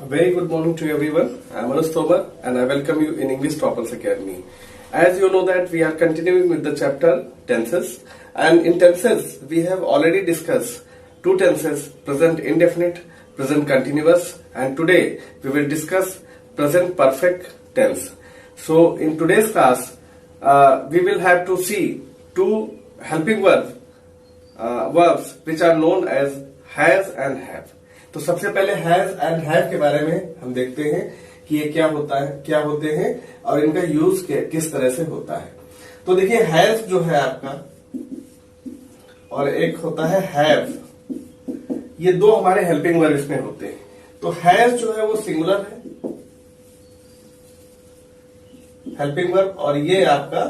Very good morning to everyone. I am Anush Tomar and I welcome you in English Toppers Academy. As you know that we are continuing with the chapter tenses, and in tenses we have already discussed two tenses, present indefinite, present continuous, and today we will discuss present perfect tense. So in today's class we will have to see two helping verbs which are known as has and have. तो सबसे पहले has and have के बारे में हम देखते हैं कि ये क्या होता है, क्या होते हैं और इनका यूज किस तरह से होता है। तो देखिए हैज जो है आपका और एक होता है हैव, ये दो हमारे हेल्पिंग वर्ब इसमें होते हैं। तो हैज जो है वो सिंगुलर है हेल्पिंग वर्ब और ये आपका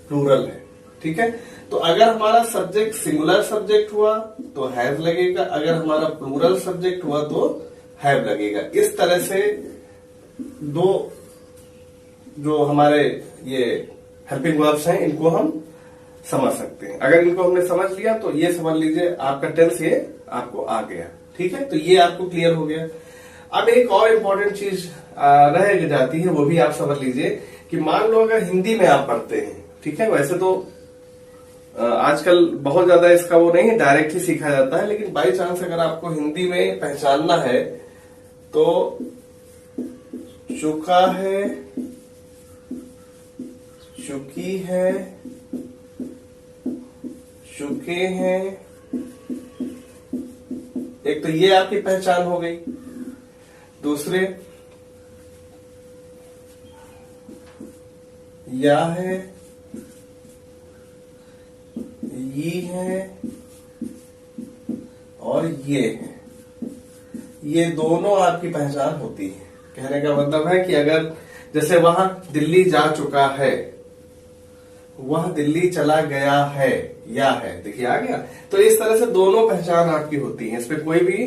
प्लूरल है, ठीक है। तो अगर हमारा सब्जेक्ट सिंगुलर सब्जेक्ट हुआ तो हैव लगेगा, अगर हमारा प्लूरल सब्जेक्ट हुआ तो हैव लगेगा। इस तरह से दो जो हमारे ये हेल्पिंग वर्ब्स हैं इनको हम समझ सकते हैं। अगर इनको हमने समझ लिया तो ये समझ लीजिए आपका टेंस ये आपको आ गया, ठीक है। तो ये आपको क्लियर हो गया। अब एक और इम्पोर्टेंट चीज रह जाती है, वो भी आप समझ लीजिए कि मान लो अगर हिंदी में आप पढ़ते हैं, ठीक है। वैसे तो आजकल बहुत ज्यादा इसका वो नहीं है, डायरेक्ट ही सीखा जाता है, लेकिन बाई चांस अगर आपको हिंदी में पहचानना है तो चुका है, चुकी है, चुके हैं, एक तो ये आपकी पहचान हो गई। दूसरे या है, ये है और ये है, ये दोनों आपकी पहचान होती है। कहने का मतलब है कि अगर जैसे वहां दिल्ली जा चुका है, वह दिल्ली चला गया है, या है, देखिए आ गया। तो इस तरह से दोनों पहचान आपकी होती है, इसमें कोई भी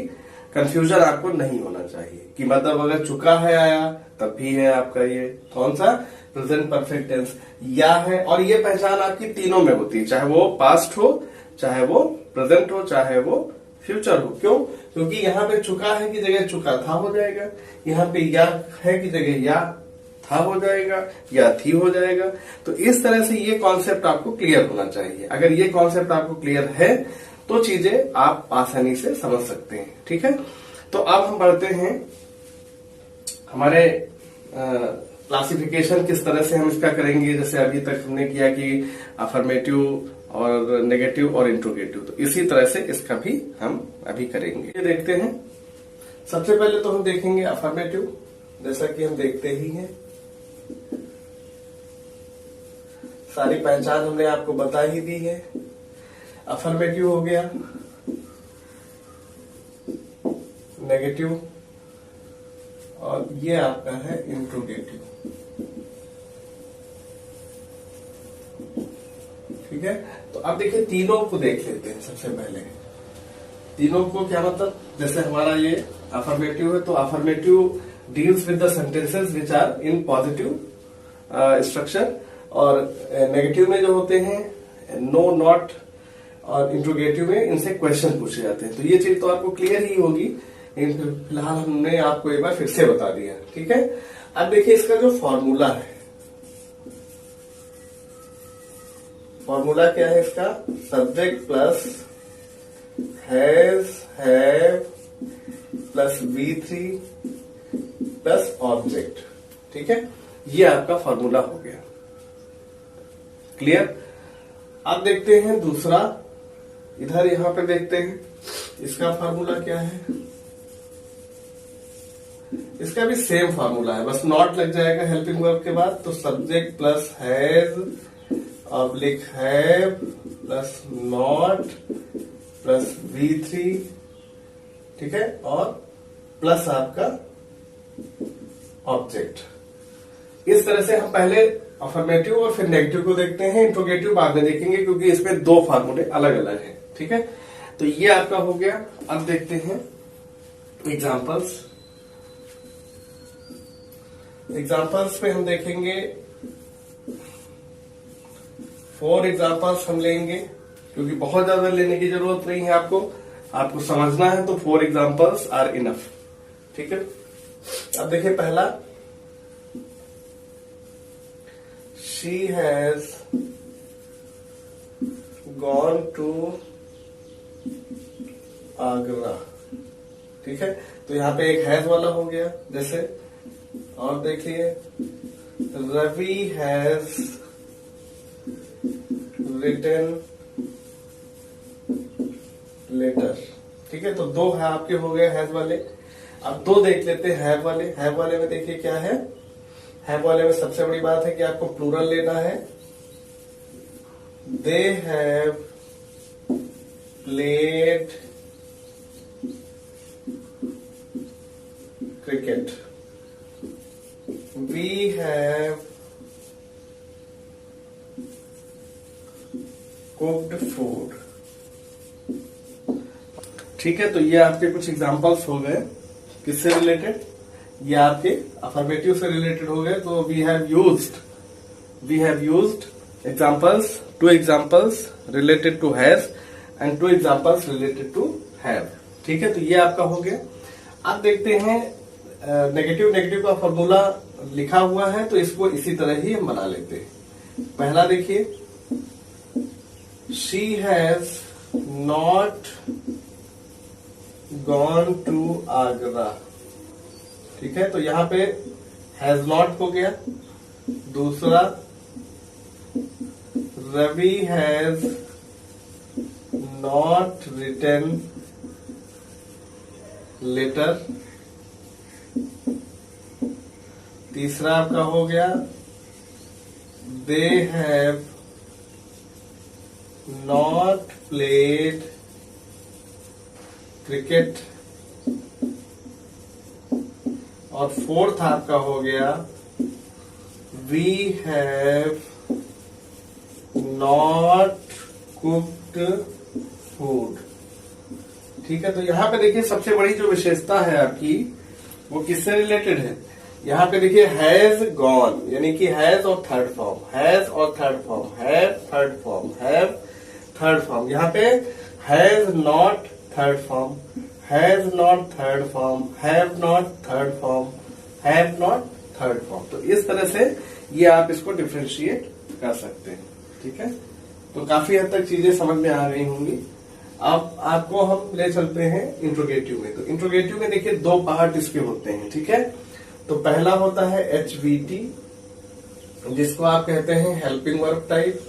कंफ्यूजन आपको नहीं होना चाहिए कि मतलब अगर चुका है आया तब भी है आपका ये कौन सा प्रेजेंट परफेक्ट टेंस, या है। और ये पहचान आपकी तीनों में होती है, चाहे वो पास्ट हो, चाहे वो प्रेजेंट हो, चाहे वो फ्यूचर हो। क्यों? क्योंकि यहाँ पे चुका है की जगह चुका था हो जाएगा, यहाँ पे या है की जगह या था हो जाएगा, या थी हो जाएगा। तो इस तरह से ये कॉन्सेप्ट आपको क्लियर होना चाहिए। अगर ये कॉन्सेप्ट आपको क्लियर है तो चीजें आप आसानी से समझ सकते हैं, ठीक है। तो अब हम बढ़ते हैं हमारे क्लासिफिकेशन, किस तरह से हम इसका करेंगे। जैसे अभी तक हमने किया कि अफर्मेटिव और नेगेटिव और इंट्रोगेटिव, तो इसी तरह से इसका भी हम अभी करेंगे। ये देखते हैं, सबसे पहले तो हम देखेंगे अफर्मेटिव, जैसा कि हम देखते ही हैं। सारी पहचान हमने आपको बता ही दी है। अफर्मेटिव हो गया, नेगेटिव और ये आपका है इंट्रोगेटिव, ठीक है। तो अब देखिए तीनों को देख लेते हैं। सबसे पहले तीनों को क्या मतलब, जैसे हमारा ये अफर्मेटिव है तो affirmative deals with the sentences which are in positive structure, और नेगेटिव में जो होते हैं नो, नॉट, और इंट्रोगेटिव में इनसे क्वेश्चन पूछे जाते हैं। तो ये चीज तो आपको क्लियर ही होगी, फिलहाल हमने आपको एक बार फिर से बता दिया, ठीक है। अब देखिए इसका जो फॉर्मूला है, फॉर्मूला क्या है इसका, subject plus has, have plus V3 plus object, ठीक है। ये आपका फॉर्मूला हो गया, क्लियर। अब देखते हैं दूसरा, इधर यहां पे देखते हैं इसका फॉर्मूला क्या है। इसका भी सेम फॉर्मूला है, बस नॉट लग जाएगा हेल्पिंग वर्ब के बाद। तो subject plus has oblique have plus not plus V3, ठीक है, और प्लस आपका ऑब्जेक्ट। इस तरह से हम पहले अफर्मेटिव और फिर नेगेटिव को देखते हैं, इंट्रोगेटिव बाद में देखेंगे क्योंकि इसमें दो फार्मूले अलग अलग हैं, ठीक है। तो ये आपका हो गया। अब देखते हैं एग्जांपल्स। एग्जांपल्स में हम देखेंगे 4 एग्जांपल्स हम लेंगे, क्योंकि बहुत ज्यादा लेने की जरूरत नहीं है आपको। आपको समझना है तो 4 एग्जाम्पल्स आर इनफ। ठीक है, अब देखिए पहला, she has gone to Agra. ठीक है, तो यहाँ पे एक हैज वाला हो गया जैसे, और देखिए रवि हैज रिटन लेटर। ठीक है, तो 2 है आपके हो गए हैज वाले। अब 2 देख लेते हैं हैव वाले। हैव वाले में देखिए क्या है, हैव वाले में सबसे बड़ी बात है कि आपको प्लूरल लेना है। They have played cricket. We have cooked food. ठीक है, तो ये आपके कुछ एग्जांपल्स हो गए किससे रिलेटेड, ये आपके अफर्मेटिव से रिलेटेड हो गए। तो we have used examples, 2 examples related to has and 2 examples related to have. ठीक है, तो ये आपका हो गया। अब देखते हैं नेगेटिव का फॉर्मूला लिखा हुआ है, तो इसको इसी तरह ही हम बना लेते हैं। पहला देखिए, she has not gone to Agra. ठीक है, तो यहां पे हैज नॉट हो गया। दूसरा, Ravi has not written letter. तीसरा आपका हो गया, they have not played cricket. और 4th आपका हो गया, we have not cooked food. ठीक है, तो यहां पे देखिए सबसे बड़ी जो विशेषता है आपकी वो किससे रिलेटेड है। यहां पे देखिए हैज गॉन, यानी कि हैज और थर्ड फॉर्म, हैज और third form, have third form, have third form. यहां पे has not third form, has not third form, have not third form, have not third form. तो इस तरह से ये आप इसको डिफ्रेंशिएट कर सकते हैं। ठीक है, तो काफी हद तक चीजें समझ में आ गई होंगी। अब आपको हम ले चलते हैं इंट्रोगेटिव में। तो इंट्रोगेटिव में देखिए 2 पार्ट इसके होते हैं। ठीक है, तो पहला होता है HVT, जिसको आप कहते हैं हेल्पिंग वर्ब टाइप।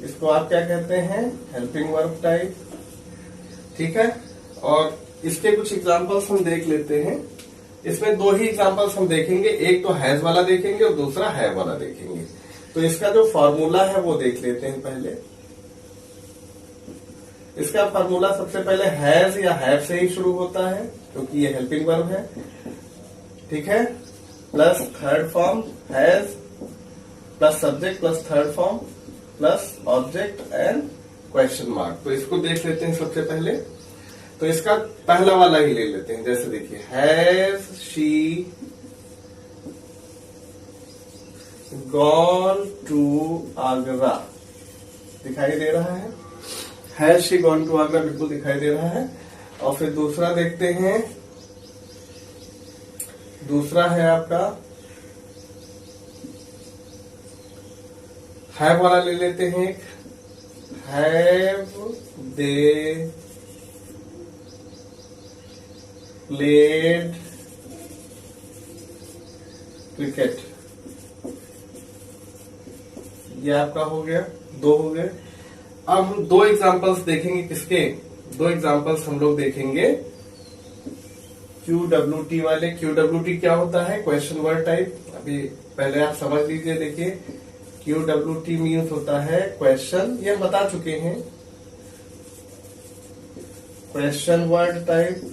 इसको आप क्या कहते हैं, हेल्पिंग वर्ब टाइप। ठीक है, और इसके कुछ एग्जांपल्स हम देख लेते हैं। इसमें 2 ही एग्जांपल्स हम देखेंगे, एक तो हैज वाला देखेंगे और दूसरा हैव वाला देखेंगे। तो इसका जो फॉर्मूला है वो देख लेते हैं पहले। इसका फॉर्मूला सबसे पहले हैज या हैव से ही शुरू होता है, क्योंकि ये हेल्पिंग वर्ब है। ठीक है, plus third form has, plus subject, plus third form, plus object and question mark. तो इसको देख लेते हैं सबसे पहले। तो इसका पहला वाला ही ले लेते हैं। जैसे देखिए, has she gone to Agra, दिखाई दे रहा है। Has she gone to Agra बिल्कुल दिखाई दे रहा है। और फिर दूसरा देखते हैं, दूसरा है आपका हैव वाला ले लेते हैं। एक हैव दे प्लेड क्रिकेट। ये आपका हो गया, 2 हो गए। अब हम 2 एग्जांपल्स देखेंगे। किसके 2 एग्जांपल्स हम लोग देखेंगे, QWT वाले। QWT क्या होता है, क्वेश्चन वर्ड टाइप। अभी पहले आप समझ लीजिए। देखिए, QWT मीन्स होता है क्वेश्चन, ये हम बता चुके हैं, क्वेश्चन वर्ड टाइप।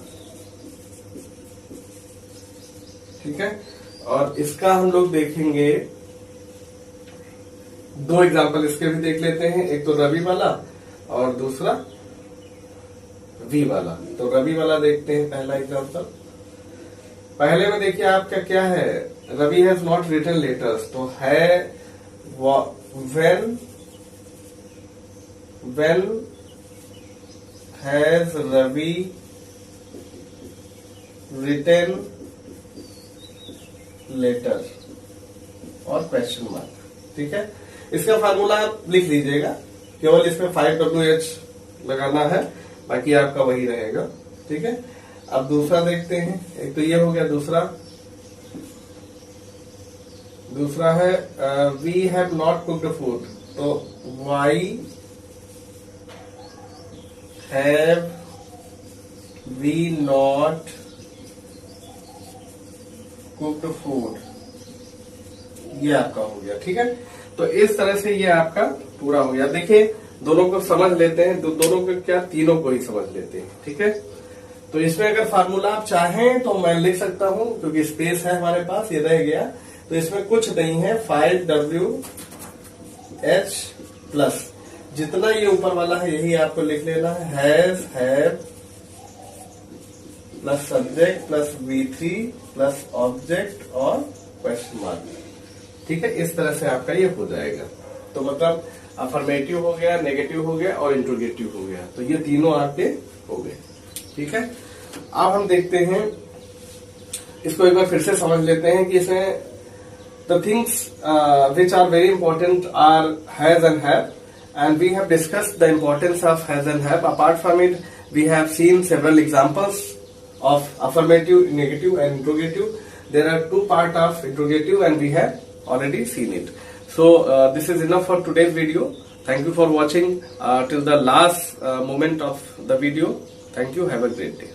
ठीक है, और इसका हम लोग देखेंगे 2 एग्जाम्पल इसके भी देख लेते हैं। एक तो रवि वाला और दूसरा वी वाला। तो रवि वाला देखते हैं पहला एग्जाम्पल। पहले में देखिए आपका क्या है, Ravi has not written letters. तो है when has Ravi written letter और क्वेश्चन मार्क। ठीक है, इसका फार्मूला आप लिख लीजिएगा, केवल इसमें 5WH लगाना है, बाकी आपका वही रहेगा। ठीक है, अब दूसरा देखते हैं। एक तो ये हो गया, दूसरा है we have not cooked food, तो why have we not cooked food, ये आपका हो गया। ठीक है, तो इस तरह से ये आपका पूरा हो गया। देखिए, दोनों को समझ लेते हैं, दोनों को क्या, तीनों को ही समझ लेते हैं। ठीक है, तो इसमें अगर फार्मूला आप चाहें तो मैं लिख सकता हूं, क्योंकि स्पेस है हमारे पास, ये रह गया, तो इसमें कुछ नहीं है। 5WH प्लस जितना ये ऊपर वाला है यही आपको लिख लेना है, has, have plus subject plus V3 plus object और क्वेश्चन मार्क। ठीक है, इस तरह से आपका ये हो जाएगा। तो मतलब अफर्मेटिव हो गया, नेगेटिव हो गया और इंट्रोगेटिव हो गया, तो ये तीनों आपके हो गए। ठीक है, अब हम देखते हैं, इसको एक बार फिर से समझ लेते हैं कि इसमें the things which are very important are has and have, and we have discussed the importance of has and have. Apart from it, we have seen several examples of affirmative, negative and interrogative. There are two parts of interrogative and we have already seen it. So this is enough for today's video. Thank you for watching till the last moment of the video. Thank you. Have a great day.